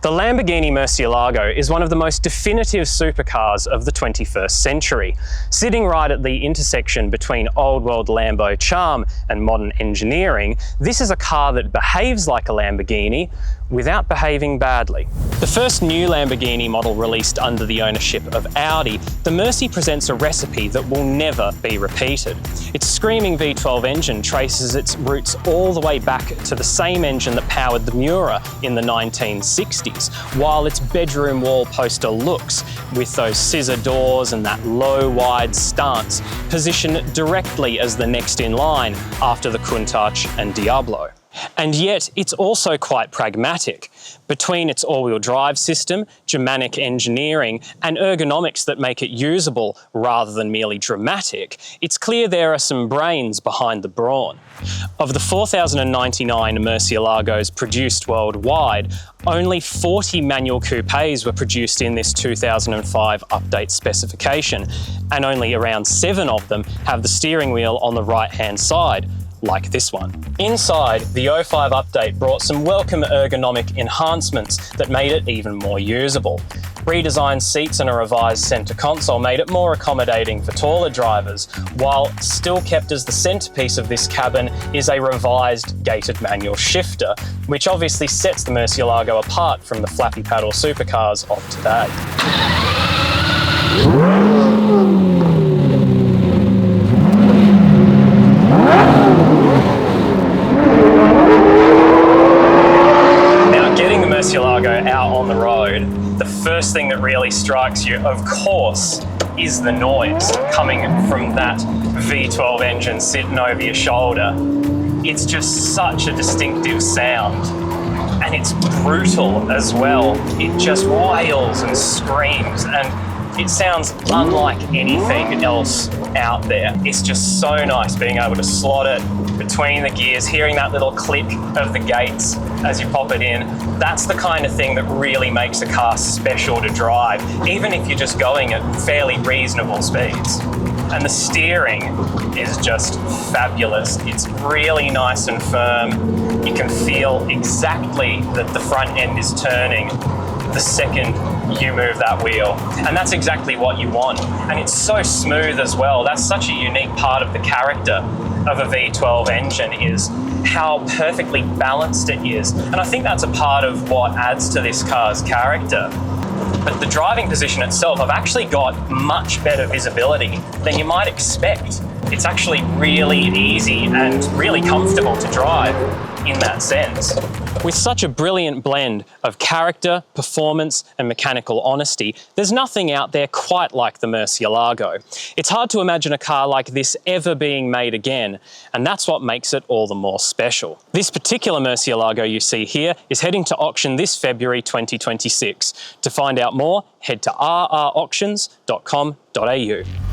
The Lamborghini Murcielago is one of the most definitive supercars of the 21st century. Sitting right at the intersection between old world Lambo charm and modern engineering, this is a car that behaves like a Lamborghini without behaving badly. The first new Lamborghini model released under the ownership of Audi, the Murci presents a recipe that will never be repeated. Its screaming V12 engine traces its roots all the way back to the same engine that powered the Miura in the 1960s, while its bedroom wall poster looks, with those scissor doors and that low, wide stance, positioned directly as the next in line after the Countach and Diablo. And yet, it's also quite pragmatic. Between its all-wheel drive system, Germanic engineering, and ergonomics that make it usable rather than merely dramatic, it's clear there are some brains behind the brawn. Of the 4,099 Murcielagos produced worldwide, only 40 manual coupes were produced in this 2005 update specification, and only around 7 of them have the steering wheel on the right-hand side, like this one. Inside, the 05 update brought some welcome ergonomic enhancements that made it even more usable. Redesigned seats and a revised centre console made it more accommodating for taller drivers, while still kept as the centrepiece of this cabin is a revised gated manual shifter, which obviously sets the Murcielago apart from the flappy paddle supercars of today. Murcielago out on the road, the first thing that really strikes you, of course, is the noise coming from that V12 engine sitting over your shoulder. It's just such a distinctive sound, and it's brutal as well. It just wails and screams, and it sounds unlike anything else out there. It's just so nice being able to slot it between the gears, hearing that little click of the gates as you pop it in. That's the kind of thing that really makes a car special to drive, even if you're just going at fairly reasonable speeds. And the steering is just fabulous. It's really nice and firm. You can feel exactly that the front end is turning the second you move that wheel. And that's exactly what you want. And it's so smooth as well. That's such a unique part of the character of a V12 engine, is how perfectly balanced it is. And I think that's a part of what adds to this car's character. But the driving position itself, I've actually got much better visibility than you might expect. It's actually really easy and really comfortable to drive in that sense. With such a brilliant blend of character, performance, and mechanical honesty, there's nothing out there quite like the Murcielago. It's hard to imagine a car like this ever being made again, and that's what makes it all the more special. This particular Murcielago you see here is heading to auction this February 2026. To find out more, head to rrauctions.com.au.